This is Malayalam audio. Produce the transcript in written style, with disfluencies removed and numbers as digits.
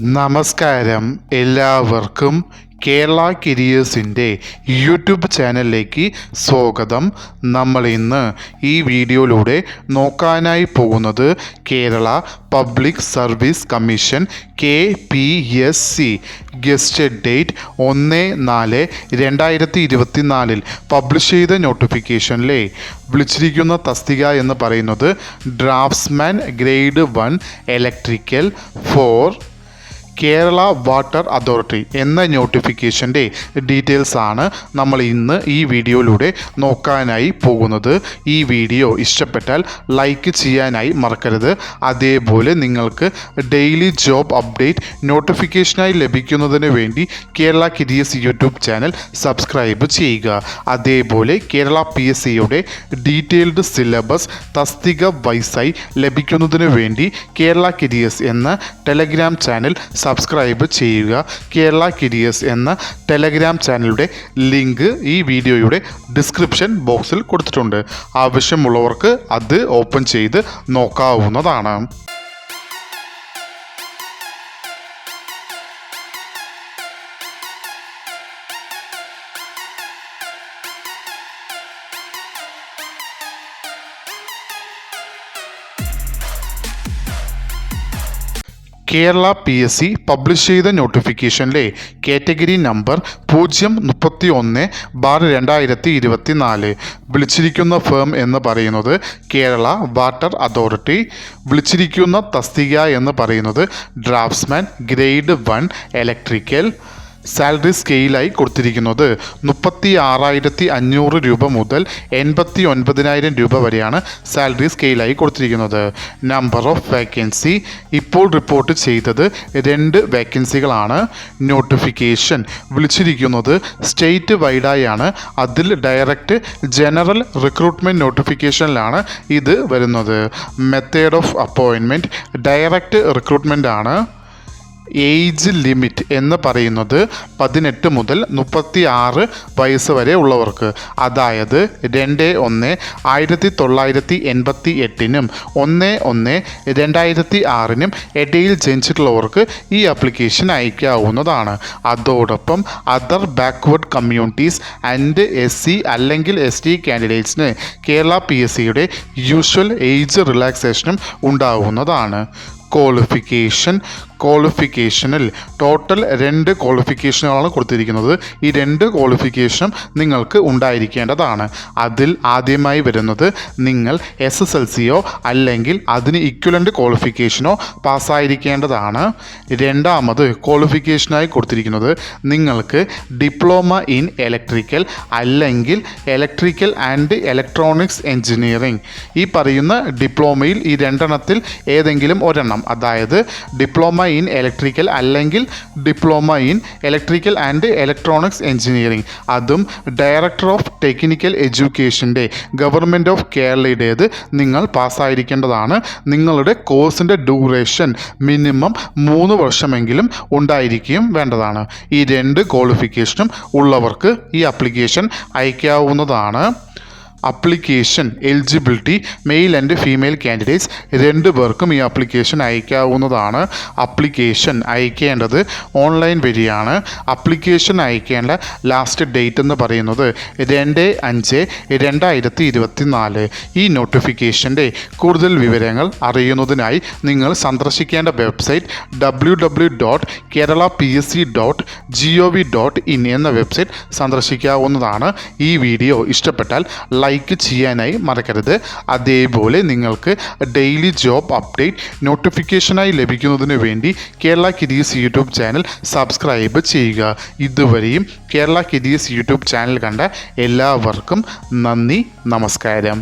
നമസ്കാരം എല്ലാവർക്കും കേരള കരിയേഴ്സിൻ്റെ യൂട്യൂബ് ചാനലിലേക്ക് സ്വാഗതം. നമ്മൾ ഇന്ന് ഈ വീഡിയോയിലൂടെ നോക്കാനായി പോകുന്നത് Kerala public service commission KPSC gazetted date 1/4/2024 publish ചെയ്ത നോട്ടിഫിക്കേഷനിലെ വിളിച്ചിരിക്കുന്ന തസ്തിക എന്ന് പറയുന്നത് draftsman grade 1 electrical for Kerala water authority എന്ന നോട്ടിഫിക്കേഷൻ്റെ ഡീറ്റെയിൽസ് ആണ് നമ്മൾ ഇന്ന് ഈ വീഡിയോയിലൂടെ നോക്കാനായി പോകുന്നത്. ഈ വീഡിയോ ഇഷ്ടപ്പെട്ടാൽ ലൈക്ക് ചെയ്യാനായി മറക്കരുത്. അതേപോലെ നിങ്ങൾക്ക് ഡെയിലി ജോബ് അപ്ഡേറ്റ് നോട്ടിഫിക്കേഷനായി ലഭിക്കുന്നതിന് വേണ്ടി Kerala careers YouTube channel subscribe ചെയ്യുക. അതേപോലെ കേരള PSCയുടെ ഡീറ്റെയിൽഡ് സിലബസ് തസ്തിക വൈസായി ലഭിക്കുന്നതിന് വേണ്ടി കേരള കരിയേഴ്സ് എന്ന ടെലഗ്രാം ചാനൽ സബ്സ്ക്രൈബ് ചെയ്യുക. കേരള കരിയേഴ്സ് എന്ന ടെലഗ്രാം ചാനലിൻ്റെ ലിങ്ക് ഈ വീഡിയോയുടെ ഡിസ്ക്രിപ്ഷൻ ബോക്സിൽ കൊടുത്തിട്ടുണ്ട്. ആവശ്യമുള്ളവർക്ക് അത് ഓപ്പൺ ചെയ്ത് നോക്കാവുന്നതാണ്. കേരള PSC പബ്ലിഷ് ചെയ്ത നോട്ടിഫിക്കേഷനിലെ കാറ്റഗറി നമ്പർ 031/2024 വിളിച്ചിരിക്കുന്ന ഫേം എന്ന് പറയുന്നത് കേരള വാട്ടർ അതോറിറ്റി. വിളിച്ചിരിക്കുന്ന തസ്തിക എന്ന് പറയുന്നത് ഡ്രാഫ്റ്റ്സ്മാൻ ഗ്രേഡ് 1 ഇലക്ട്രിക്കൽ. സാലറി സ്കെയിലായി കൊടുത്തിരിക്കുന്നത് 36,500 രൂപ മുതൽ 89,000 രൂപ വരെയാണ് സാലറി സ്കെയിലായി കൊടുത്തിരിക്കുന്നത്. നമ്പർ ഓഫ് വേക്കൻസി ഇപ്പോൾ റിപ്പോർട്ട് ചെയ്തത് 2 വേക്കൻസികളാണ്. നോട്ടിഫിക്കേഷൻ വിളിച്ചിരിക്കുന്നത് സ്റ്റേറ്റ് വൈഡായാണ്. അതിൽ ഡയറക്റ്റ് ജനറൽ റിക്രൂട്ട്മെൻറ്റ് നോട്ടിഫിക്കേഷനിലാണ് ഇത് വരുന്നത്. Method of appointment direct recruitment ആണ്. ഏജ് ലിമിറ്റ് എന്ന് പറയുന്നത് 18 മുതൽ 36 വയസ്സ് വരെ ഉള്ളവർക്ക്, അതായത് 2/1/1988 1/1/2006 ഇടയിൽ ജനിച്ചിട്ടുള്ളവർക്ക് ഈ ആപ്ലിക്കേഷൻ അയക്കാവുന്നതാണ്. അതോടൊപ്പം other backward communities and SC അല്ലെങ്കിൽ ST കാൻഡിഡേറ്റ്സിന് കേരള PSCയുടെ യൂഷ്വൽ ഏജ് റിലാക്സേഷനും ഉണ്ടാവുന്നതാണ്. ക്വാളിഫിക്കേഷനിൽ ടോട്ടൽ 2 ക്വാളിഫിക്കേഷനുകളാണ് കൊടുത്തിരിക്കുന്നത്. ഈ 2 ക്വാളിഫിക്കേഷനും നിങ്ങൾക്ക് ഉണ്ടായിരിക്കേണ്ടതാണ്. അതിൽ ആദ്യമായി വരുന്നത് നിങ്ങൾ SSLCയോ അല്ലെങ്കിൽ അതിന് ഇക്വലൻ്റ് ക്വാളിഫിക്കേഷനോ പാസ്സായിരിക്കേണ്ടതാണ്. രണ്ടാമത് ക്വാളിഫിക്കേഷനായി കൊടുത്തിരിക്കുന്നത് നിങ്ങൾക്ക് ഡിപ്ലോമ ഇൻ ഇലക്ട്രിക്കൽ അല്ലെങ്കിൽ ഇലക്ട്രിക്കൽ ആൻഡ് ഇലക്ട്രോണിക്സ് എഞ്ചിനീയറിംഗ്. ഈ പറയുന്ന ഡിപ്ലോമയിൽ ഈ 2 ഏതെങ്കിലും ഒരെണ്ണം, അതായത് ഡിപ്ലോമ ഇൻ ഇലക്ട്രിക്കൽ അല്ലെങ്കിൽ diploma in electrical and electronics engineering, അതും ഡയറക്ടർ ഓഫ് ടെക്നിക്കൽ എഡ്യൂക്കേഷൻ്റെ ഗവൺമെൻറ് ഓഫ് കേരളയുടേത് നിങ്ങൾ പാസ്സായിരിക്കേണ്ടതാണ്. നിങ്ങളുടെ കോഴ്സിൻ്റെ ഡ്യൂറേഷൻ മിനിമം 3 വർഷമെങ്കിലും ഉണ്ടായിരിക്കുകയും വേണ്ടതാണ്. ഈ 2 ക്വാളിഫിക്കേഷനും ഉള്ളവർക്ക് ഈ ആപ്ലിക്കേഷൻ അയക്കാവുന്നതാണ്. Application eligibility male and female candidates 2 പേർക്കും ഈ ആപ്ലിക്കേഷൻ അയക്കാവുന്നതാണ്. അപ്ലിക്കേഷൻ അയക്കേണ്ടത് ഓൺലൈൻ വഴിയാണ്. അപ്ലിക്കേഷൻ അയക്കേണ്ട ലാസ്റ്റ് ഡേറ്റ് എന്ന് പറയുന്നത് 2/5/2024. ഈ നോട്ടിഫിക്കേഷൻ്റെ കൂടുതൽ വിവരങ്ങൾ അറിയുന്നതിനായി നിങ്ങൾ സന്ദർശിക്കേണ്ട വെബ്സൈറ്റ് www.keralapsc.gov.in എന്ന വെബ്സൈറ്റ് സന്ദർശിക്കാവുന്നതാണ്. ഈ വീഡിയോ ഇഷ്ടപ്പെട്ടാൽ ലൈക്ക് ചെയ്യാനായി മറക്കരുത്. അതേപോലെ നിങ്ങൾക്ക് ഡെയിലി ജോബ് അപ്ഡേറ്റ് നോട്ടിഫിക്കേഷനായി ലഭിക്കുന്നതിന് വേണ്ടി Kerala careers YouTube channel subscribe ചെയ്യുക. ഇതുവരെയും കേരള കരിയേഴ്സ് യൂട്യൂബ് ചാനൽ കണ്ട എല്ലാവർക്കും നന്ദി, നമസ്കാരം.